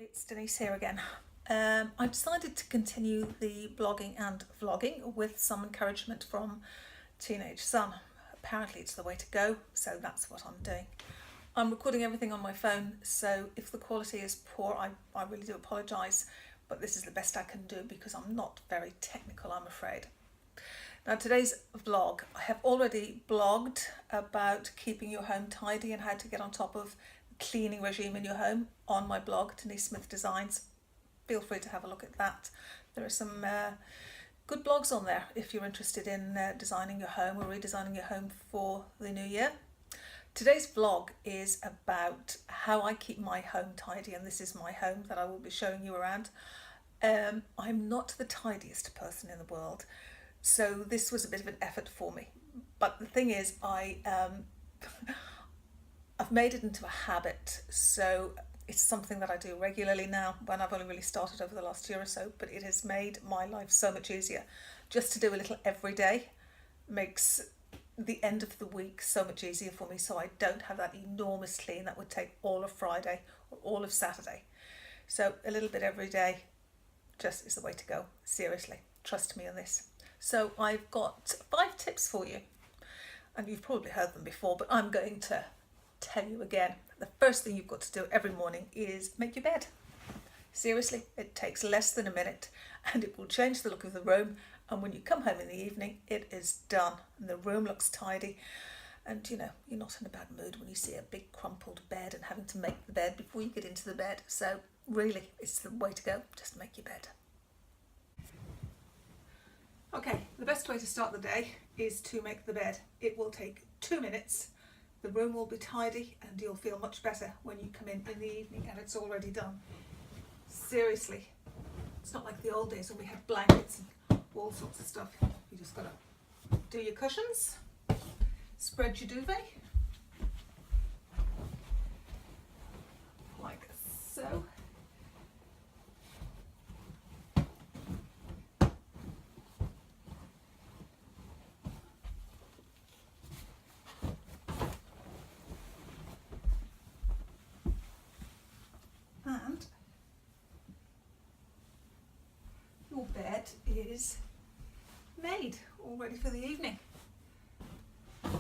It's Denise here again. I decided to continue the blogging and vlogging with some encouragement from teenage son. Apparently it's the way to go, so that's what I'm doing. I'm recording everything on my phone, so if the quality is poor, I really do apologise, but this is the best I can do because I'm not very technical, I'm afraid. Now today's vlog, I have already blogged about keeping your home tidy and how to get on top of the cleaning regime in your home on my blog, Denise Smith Designs. Feel free to have a look at that. There are some good blogs on there if you're interested in designing your home or redesigning your home for the new year. Today's vlog is about how I keep my home tidy, and this is my home that I will be showing you around. I'm not the tidiest person in the world, so this was a bit of an effort for me. But the thing is, I've made it into a habit, so it's something that I do regularly now, when I've only really started over the last year or so, but it has made my life so much easier. Just to do a little every day makes the end of the week so much easier for me, so I don't have that enormous clean that would take all of Friday or all of Saturday. So a little bit every day just is the way to go. Seriously, trust me on this. So I've got 5 tips for you, and you've probably heard them before, but I'm going to tell you again. The first thing you've got to do every morning is make your bed. Seriously, it takes less than a minute and it will change the look of the room, and when you come home in the evening it is done and the room looks tidy, and you know, you're not in a bad mood when you see a big crumpled bed and having to make the bed before you get into the bed. So really, it's the way to go. Just make your bed. Okay, the best way to start the day is to make the bed. It will take 2 minutes. The room will be tidy and you'll feel much better when you come in the evening and it's already done. Seriously, it's not like the old days when we had blankets and all sorts of stuff. You just gotta do your cushions, spread your duvet, like so. And your bed is made, all ready for the evening. There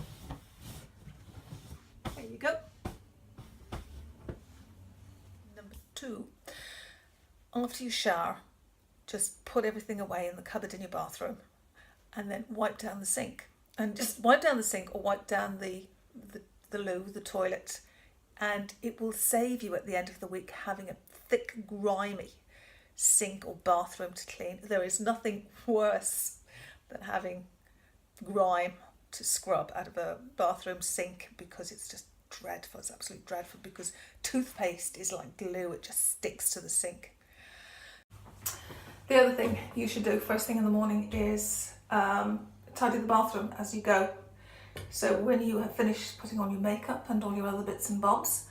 you go. Number 2, after you shower, just put everything away in the cupboard in your bathroom and then wipe down the sink. And just wipe down the sink or wipe down the loo, the toilet, and it will save you at the end of the week having a thick, grimy sink or bathroom to clean. There is nothing worse than having grime to scrub out of a bathroom sink, because it's just dreadful. It's absolutely dreadful because toothpaste is like glue, it just sticks to the sink. The other thing you should do first thing in the morning is tidy the bathroom as you go. So when you have finished putting on your makeup and all your other bits and bobs,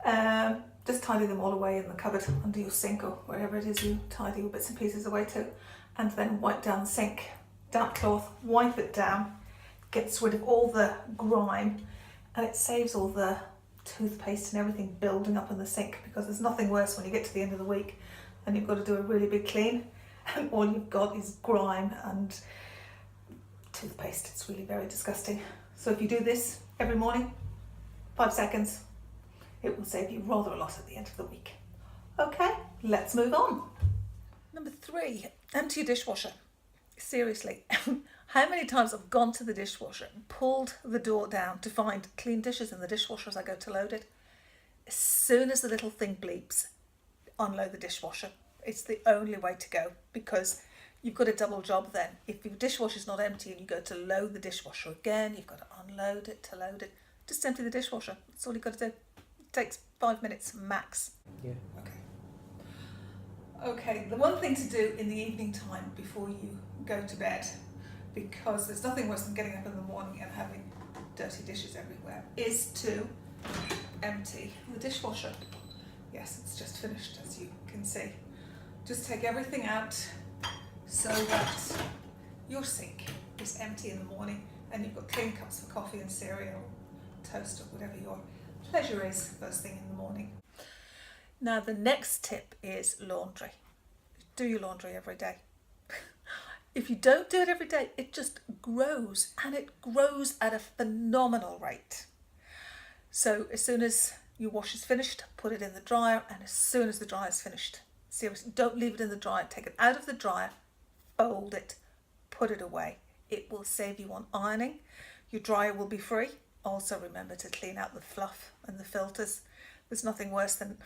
just tidy them all away in the cupboard under your sink or wherever it is you tidy your bits and pieces away to, and then wipe down the sink. Damp cloth, wipe it down, gets rid of all the grime, and it saves all the toothpaste and everything building up in the sink, because there's nothing worse when you get to the end of the week and you've got to do a really big clean and all you've got is grime and toothpaste. It's really very disgusting. So if you do this every morning, 5 seconds, it will save you rather a lot at the end of the week. Okay, let's move on. Number 3, empty your dishwasher. Seriously, how many times I've gone to the dishwasher and pulled the door down to find clean dishes in the dishwasher as I go to load it. As soon as the little thing bleeps, unload the dishwasher. It's the only way to go, because you've got a double job then. If your dishwasher's not empty and you go to load the dishwasher again, you've got to unload it to load it. Just empty the dishwasher. That's all you've got to do. It takes 5 minutes max. Yeah. Okay, the one thing to do in the evening time before you go to bed, because there's nothing worse than getting up in the morning and having dirty dishes everywhere, is to empty the dishwasher. Yes, it's just finished, as you can see. Just take everything out so that your sink is empty in the morning and you've got clean cups for coffee and cereal, toast, or whatever your pleasure is first thing in the morning. Now the next tip is laundry. Do your laundry every day. If you don't do it every day, it just grows, and it grows at a phenomenal rate. So as soon as your wash is finished, put it in the dryer, and as soon as the dryer is finished, seriously, don't leave it in the dryer. Take it out of the dryer, fold it, put it away. It will save you on ironing. Your dryer will be free. Also remember to clean out the fluff and the filters. There's nothing worse than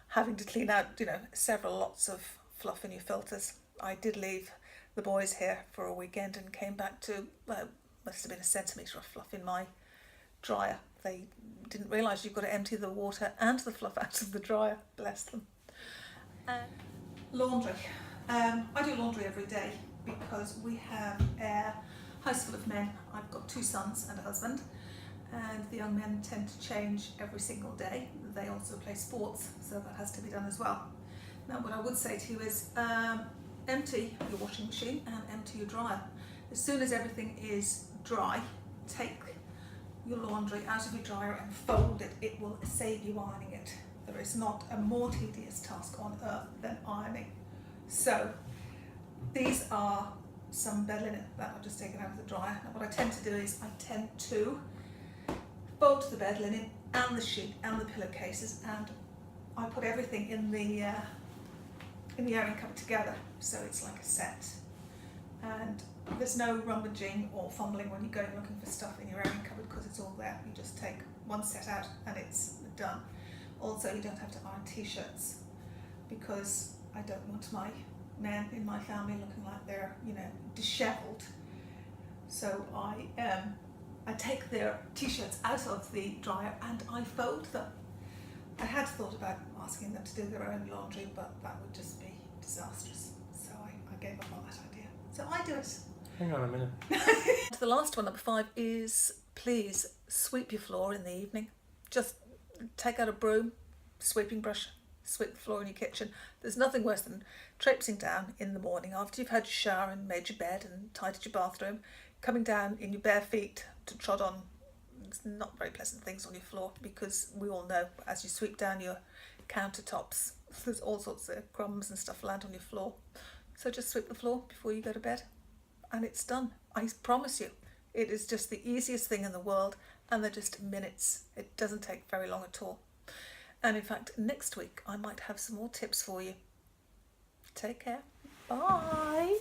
having to clean out, several lots of fluff in your filters. I did leave the boys here for a weekend and came back to, must have been a centimetre of fluff in my dryer. They didn't realise you've got to empty the water and the fluff out of the dryer, bless them. Laundry. I do laundry every day because we have a house full of men. I've got 2 sons and a husband, and the young men tend to change every single day. They also play sports, so that has to be done as well. Now what I would say to you is empty your washing machine and empty your dryer. As soon as everything is dry, take your laundry out of your dryer and fold it. It will save you ironing it. There is not a more tedious task on earth than ironing. So these are some bed linen that I've just taken out of the dryer. Now what I tend to do is I tend to fold the bed linen and the sheet and the pillowcases, and I put everything in the airing cupboard together, so it's like a set. And there's no rummaging or fumbling when you're going looking for stuff in your airing cupboard because it's all there. You just take one set out and it's done. Also, you don't have to iron t-shirts because I don't want my men in my family looking like they're, dishevelled. So I take their t-shirts out of the dryer and I fold them. I had thought about asking them to do their own laundry, but that would just be disastrous. So I gave up on that idea. So I do it. Hang on a minute. The last one, number 5, is please sweep your floor in the evening. Just take out a broom, sweeping brush, sweep the floor in your kitchen. There's nothing worse than traipsing down in the morning after you've had your shower and made your bed and tidied your bathroom, coming down in your bare feet to trod on not very pleasant things on your floor, because we all know as you sweep down your countertops, there's all sorts of crumbs and stuff land on your floor. So just sweep the floor before you go to bed and it's done. I promise you, it is just the easiest thing in the world, and they're just minutes. It doesn't take very long at all. And in fact, next week I might have some more tips for you. Take care. Bye.